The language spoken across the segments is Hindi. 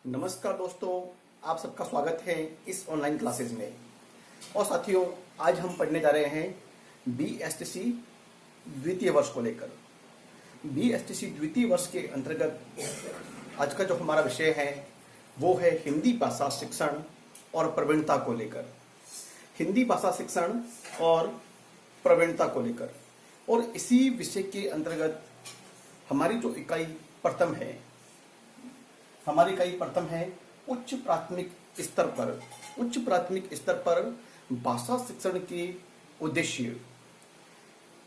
नमस्कार दोस्तों, आप सबका स्वागत है इस ऑनलाइन क्लासेज में। और साथियों, आज हम पढ़ने जा रहे हैं BSTC द्वितीय वर्ष को लेकर। BSTC द्वितीय वर्ष के अंतर्गत आज का जो हमारा विषय है वो है हिंदी भाषा शिक्षण और प्रवीणता को लेकर। हिंदी भाषा शिक्षण और प्रवीणता को लेकर, और इसी विषय के अंतर्गत हमारी जो इकाई प्रथम है उच्च प्राथमिक स्तर पर भाषा शिक्षण के उद्देश्य।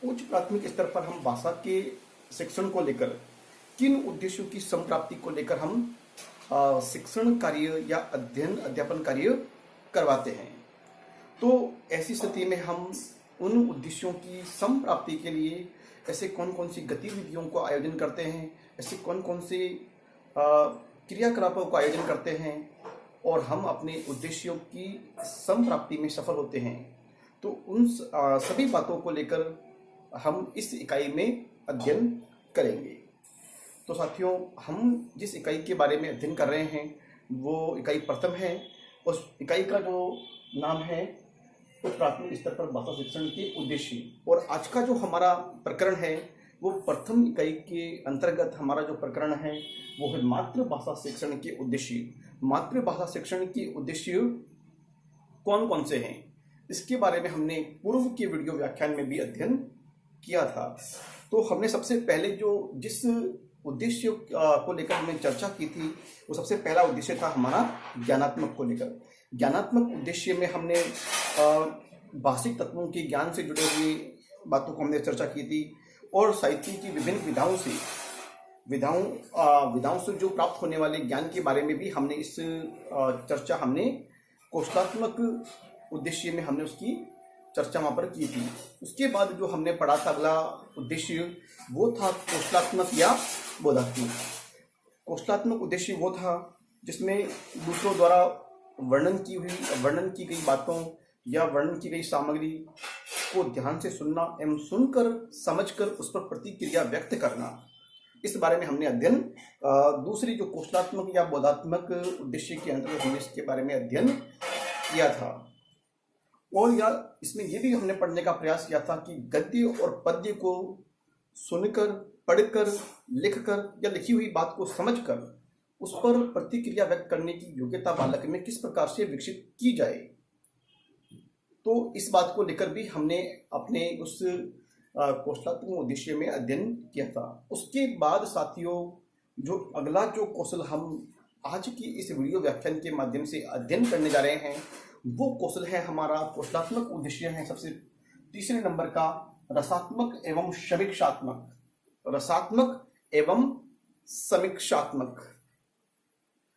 उच्च प्राथमिक स्तर पर हम भाषा के शिक्षण को लेकर किन उद्देश्यों की संप्राप्ति को लेकर हम शिक्षण कार्य या अध्यापन कार्य करवाते हैं। तो ऐसी स्थिति में हम उन उद्देश्यों की संप्राप्ति के लिए ऐसे कौन कौन सी गतिविधियों को आयोजन करते हैं, ऐसे कौन कौन से क्रियाकलापों का आयोजन करते हैं और हम अपने उद्देश्यों की संप्राप्ति में सफल होते हैं। तो उन सभी बातों को लेकर हम इस इकाई में अध्ययन करेंगे। तो साथियों, हम जिस इकाई के बारे में अध्ययन कर रहे हैं वो इकाई प्रथम है। उस इकाई का जो नाम है उच्च प्राथमिक स्तर पर भाषा शिक्षण के उद्देश्य। और आज का जो हमारा प्रकरण है वो प्रथम इकाई के अंतर्गत हमारा जो प्रकरण है वो है मातृभाषा शिक्षण के उद्देश्य। मातृभाषा शिक्षण के उद्देश्य कौन कौन से हैं, इसके बारे में हमने पूर्व के वीडियो व्याख्यान में भी अध्ययन किया था। तो हमने सबसे पहले जिस उद्देश्य को लेकर हमने चर्चा की थी वो सबसे पहला उद्देश्य था हमारा ज्ञानात्मक को लेकर। ज्ञानात्मक उद्देश्य में हमने भाषिक तत्वों के ज्ञान से जुड़े हुए बातों को हमने चर्चा की थी, और साहित्य की विभिन्न विधाओं से जो प्राप्त होने वाले ज्ञान के बारे में भी हमने इस चर्चा कौशलात्मक उद्देश्य में हमने उसकी चर्चा वहाँ पर की थी। उसके बाद जो हमने पढ़ा था अगला उद्देश्य वो था कौशलात्मक या बोधात्मक। कौशलात्मक उद्देश्य वो था जिसमें दूसरों द्वारा वर्णन की गई बातों या वर्णन की गई सामग्री को ध्यान से सुनना एवं सुनकर समझकर उस पर प्रतिक्रिया व्यक्त करना। इस बारे में हमने अध्ययन दूसरी जो कौशलात्मक या बोधात्मक उद्देश्य के अंतर्गत हमने इसके बारे में अध्ययन किया था। और इसमें यह भी हमने पढ़ने का प्रयास किया था कि गद्य और पद्य को सुनकर, पढ़कर, लिखकर या लिखी हुई बात को समझकर उस पर प्रतिक्रिया व्यक्त करने की योग्यता बालक में किस प्रकार से विकसित की जाए। तो इस बात को लेकर भी हमने अपने उस कौशलात्मक उद्देश्य में अध्ययन किया था। उसके बाद साथियों, जो अगला जो कौशल हम आज की इस वीडियो व्याख्यान के माध्यम से अध्ययन करने जा रहे हैं वो कौशल है हमारा कौशलात्मक उद्देश्य है सबसे तीसरे नंबर का रसात्मक एवं समीक्षात्मक।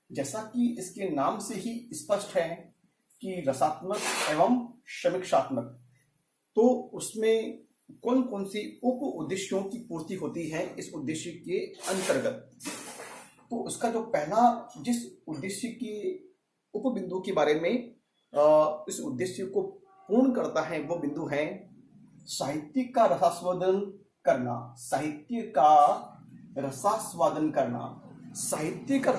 जैसा कि इसके नाम से ही स्पष्ट है कि रसात्मक एवं समीक्षात्मक, तो उसमें कौन कौन सी उप उद्देश्यों की पूर्ति होती है इस उद्देश्य के अंतर्गत। तो उसका जो पहला जिस उद्देश्य की उप बिंदु के बारे में इस उद्देश्य को पूर्ण करता है वो बिंदु है साहित्य का रसास्वादन करना। साहित्य का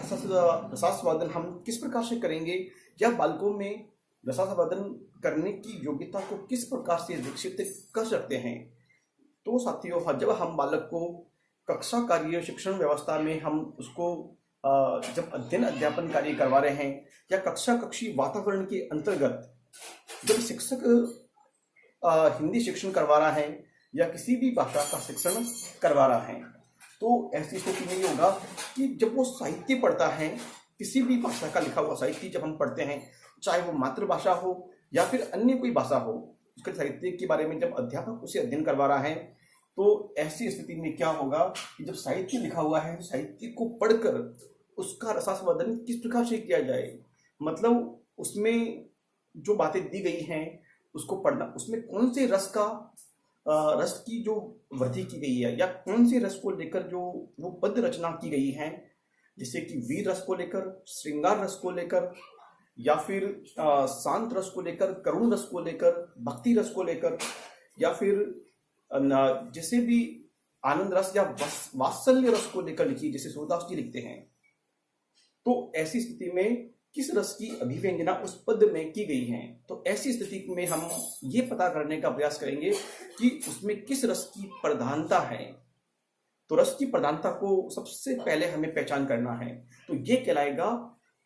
रसास्वादन हम किस प्रकार से करेंगे या बालकों में रसास्वादन करने की योग्यता को किस प्रकार से विकसित कर सकते हैं। तो साथियों, जब हम बालक को कक्षा कार्य शिक्षण व्यवस्था में हम उसको जब अध्ययन अध्यापन कार्य करवा रहे हैं या कक्षी वातावरण के अंतर्गत जब शिक्षक हिंदी शिक्षण करवा रहा है या किसी भी भाषा का शिक्षण करवा रहा है, तो ऐसी स्थिति में ये होगा कि जब वो साहित्य पढ़ता है, किसी भी भाषा का लिखा हुआ साहित्य जब हम पढ़ते हैं, चाहे वो मातृभाषा हो या फिर अन्य कोई भाषा हो, उसके साहित्य के बारे में जब अध्यापक उसे अध्ययन करवा रहा है, तो ऐसी स्थिति में क्या होगा कि जब साहित्य लिखा हुआ है, साहित्य को पढ़कर उसका रसास्वादन किस प्रकार से किया जाए। मतलब उसमें जो बातें दी गई हैं उसको पढ़ना, उसमें कौन से रस की जो वृद्धि की गई है या कौन से रस को लेकर जो वो पद्य रचना की गई है, जैसे कि वीर रस को लेकर, श्रृंगार रस को लेकर, या फिर शांत रस को लेकर, करुण रस को लेकर, भक्ति रस को लेकर, या फिर जैसे भी आनंद रस या वात्सल्य रस को लेकर लिखी, जैसे सूरदास जी लिखते हैं। तो ऐसी स्थिति में किस रस की अभिव्यंजना उस पद में की गई है, तो ऐसी स्थिति में हम ये पता करने का प्रयास करेंगे कि उसमें किस रस की प्रधानता है। तो रस की प्रधानता को सबसे पहले हमें पहचान करना है। तो ये कहलाएगा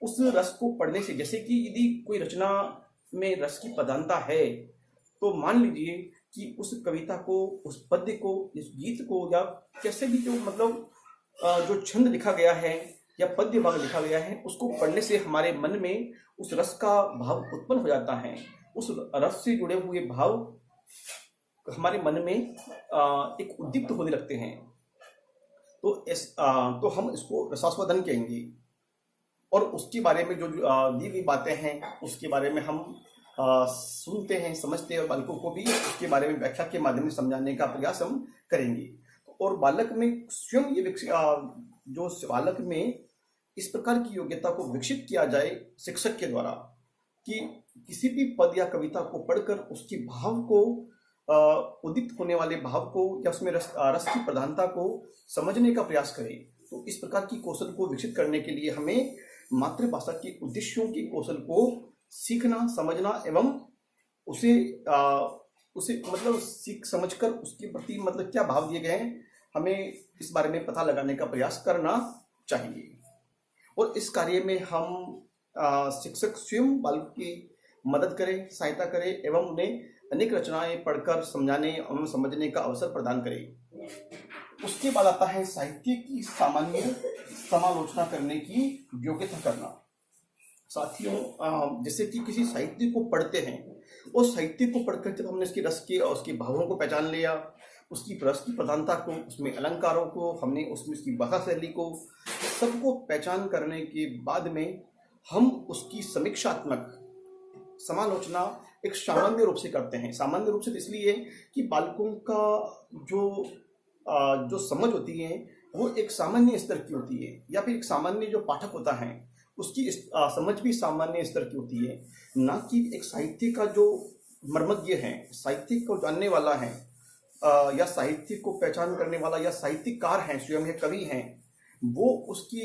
उस रस को पढ़ने से। जैसे कि यदि कोई रचना में रस की प्रधानता है, तो मान लीजिए कि उस कविता को, उस पद्य को, इस गीत को, या कैसे भी जो मतलब जो छंद लिखा गया है या पद्य भाग लिखा गया है, उसको पढ़ने से हमारे मन में उस रस का भाव उत्पन्न हो जाता है। उस रस से जुड़े हुए भाव हमारे मन में एक उद्दीप्त होने लगते हैं। तो हम इसको रसास्वादन कहेंगे। और उसके बारे में जो दी गई बातें हैं उसके बारे में हम सुनते हैं, समझते हैं, और बालकों को भी उसके बारे में व्याख्या के माध्यम से समझाने का प्रयास हम करेंगे। और बालक में स्वयं ये जो बालक में इस प्रकार की योग्यता को विकसित किया जाए शिक्षक के द्वारा कि किसी भी पद या कविता को पढ़कर उसके भाव को, उदित होने वाले भाव को या उसमें रस की प्रधानता को समझने का प्रयास करें। तो इस प्रकार की कौशल को विकसित करने के लिए हमें मातृभाषा के उद्देश्यों के कौशल को सीखना, समझना एवं उसे मतलब सीख समझकर उसके प्रति मतलब क्या भाव दिए गए हैं, हमें इस बारे में पता लगाने का प्रयास करना चाहिए। और इस कार्य में हम शिक्षक स्वयं बालक की मदद करें, सहायता करें एवं उन्हें अनेक रचनाएं पढ़कर समझाने एवं समझने का अवसर प्रदान करें। उसके बाद आता है साहित्य की सामान्य समालोचना करने की योग्यता करना। साथियों, जैसे कि किसी साहित्य को पढ़ते हैं और साहित्य को पढ़कर जब हमने इसके रस के और उसके भावों को पहचान लिया, उसकी रस की प्रधानता को, उसमें अलंकारों को, हमने उसमें उसकी भाषा शैली को, सबको पहचान करने के बाद में हम उसकी समीक्षात्मक समालोचना एक सामान्य रूप से करते हैं। सामान्य रूप से इसलिए कि बालकों का जो समझ होती है वो एक सामान्य स्तर की होती है, या फिर एक सामान्य जो पाठक होता है उसकी समझ भी सामान्य स्तर की होती है, ना कि एक साहित्य का जो मर्मज्ञ है, साहित्य को जानने वाला है, या साहित्य को पहचान करने वाला या साहित्यकार है, स्वयं है, कवि हैं, वो उसकी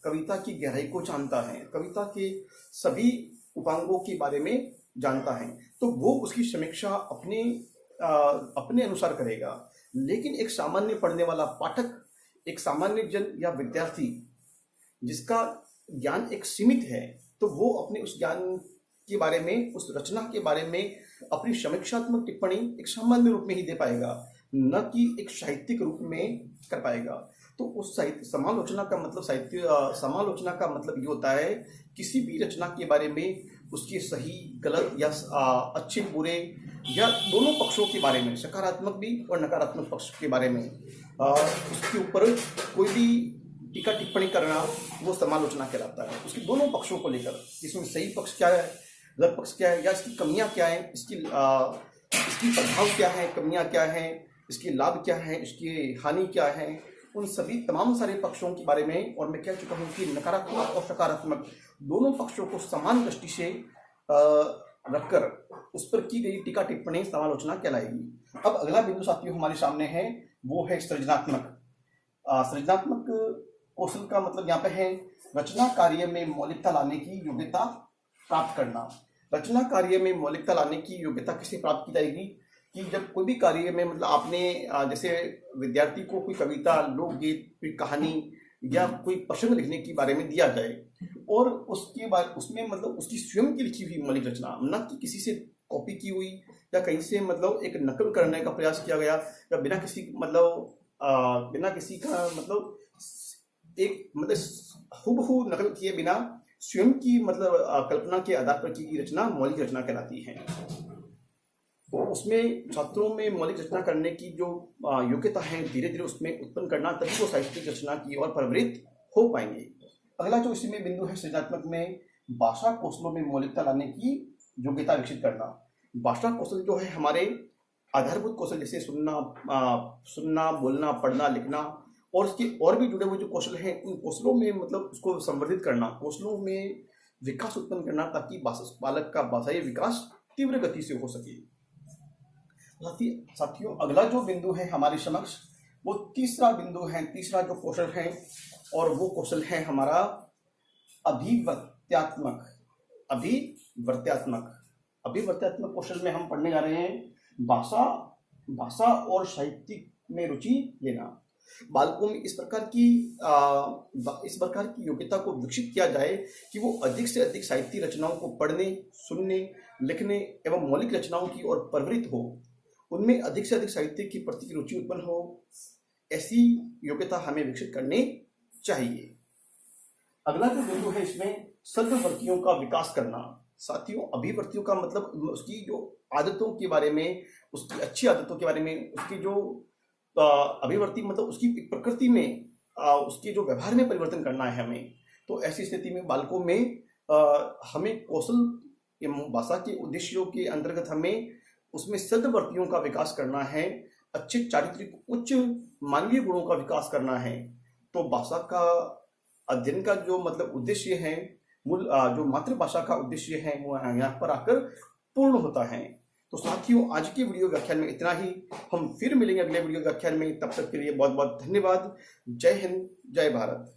कविता की गहराई को जानता है, कविता के सभी उपांगों के बारे में जानता है, तो वो उसकी समीक्षा अपने अनुसार करेगा। लेकिन एक सामान्य पढ़ने वाला पाठक, एक सामान्य जन या विद्यार्थी जिसका ज्ञान एक सीमित है, तो वो अपने उस ज्ञान के बारे में, उस रचना के बारे में अपनी समीक्षात्मक टिप्पणी एक सामान्य रूप में ही दे पाएगा, न कि एक साहित्यिक रूप में कर पाएगा। तो उस साहित्य समालोचना का मतलब समालोचना का मतलब ये होता है किसी भी रचना के बारे में उसके सही गलत या अच्छे बुरे या दोनों पक्षों के बारे में, सकारात्मक भी और नकारात्मक पक्ष के बारे में उसके ऊपर कोई भी टीका टिप्पणी करना वो समालोचना कहलाता है। उसके दोनों पक्षों को लेकर, इसमें सही पक्ष क्या है, गलत पक्ष क्या है, या इसकी कमियां क्या है, इसकी प्रभाव क्या है, कमियां क्या है, इसके लाभ क्या है, इसकी हानि क्या है, उन सभी तमाम सारे पक्षों के बारे में। और मैं कह चुका हूँ कि नकारात्मक और सकारात्मक दोनों पक्षों को समान दृष्टि से रखकर उस पर की गई टीका टिप्पणी समालोचना कहलाएगी। अब अगला बिंदु साथियों हमारे सामने है, वो है सृजनात्मक। सृजनात्मक कौशल का मतलब यहाँ पे है रचना कार्य में मौलिकता लाने की योग्यता प्राप्त करना। रचना कार्य में मौलिकता लाने की योग्यता किसे प्राप्त की जाएगी कि जब कोई भी कार्य में मतलब आपने जैसे विद्यार्थी को कोई कविता, लोकगीत, कोई कहानी या कोई प्रसंग लिखने के बारे में दिया जाए और उसके बाद उसमें मतलब उसकी स्वयं की लिखी हुई मौलिक रचना, न कि किसी से कॉपी की हुई या कहीं से मतलब एक नकल करने का प्रयास किया गया, या बिना किसी का मतलब एक मतलब हुबहू नकल किए बिना स्वयं की मतलब कल्पना के आधार पर की गई रचना मौलिक रचना कहलाती है। तो उसमें छात्रों में मौलिक रचना करने की जो योग्यता है धीरे धीरे उसमें उत्पन्न करना, तभी वो साहित्यिक रचना की ओर प्रवृत्त हो पाएंगे। अगला जो इसी में बिंदु है सृजनात्मक में, भाषा कौशलों में मौलिकता लाने की योग्यता विकसित करना। भाषा कौशल जो है हमारे आधारभूत कौशल, जैसे सुनना, बोलना, पढ़ना, लिखना और उसके और भी जुड़े हुए जो कौशल हैं, उन कौशलों में मतलब उसको संवर्धित करना, कौशलों में विकास उत्पन्न करना, ताकि बालक का भाषाई विकास तीव्र गति से हो सके। साथियों अगला जो बिंदु है हमारे समक्ष, वो तीसरा बिंदु है, तीसरा जो कौशल है, और वो कौशल है हमारा अभिवर्त्यात्मक अभिवर्त्यात्मक अभिवर्त्यात्मक कौशल में हम पढ़ने जा रहे हैं भाषा और साहित्य में रुचि लेना। बालकों में इस प्रकार की योग्यता को विकसित किया जाए कि वो अधिक से अधिक साहित्य रचनाओं को पढ़ने, सुनने, लिखने एवं मौलिक रचनाओं की ओर प्रवृत्त हो, उनमें अधिक से अधिक साहित्य की प्रति की रुचि उत्पन्न हो। ऐसी योग्यता हमें विकसित करनी चाहिए। अगला जो बिंदु है इसमें सद्वर्तियों का विकास करना। साथियों, अभिवर्तियों का मतलब उसकी जो आदतों के बारे में, उसकी अच्छी आदतों के बारे में, उसकी जो अभिवर्ती मतलब उसकी प्रकृति में, उसके जो व्यवहार में परिवर्तन करना है हमें। तो ऐसी स्थिति में बालकों में हमें कौशल भाषा के उद्देश्यों के अंतर्गत हमें उसमें सद्वर्तियों का विकास करना है, अच्छे चारित्रिक उच्च मानवीय गुणों का विकास करना है। तो भाषा का अध्ययन का जो मतलब उद्देश्य है, मूल जो मातृभाषा का उद्देश्य है, वो यहाँ पर आकर पूर्ण होता है। तो साथियों, आज के वीडियो व्याख्यान में इतना ही। हम फिर मिलेंगे अगले वीडियो व्याख्यान में। तब तक के लिए बहुत बहुत धन्यवाद। जय हिंद, जय भारत।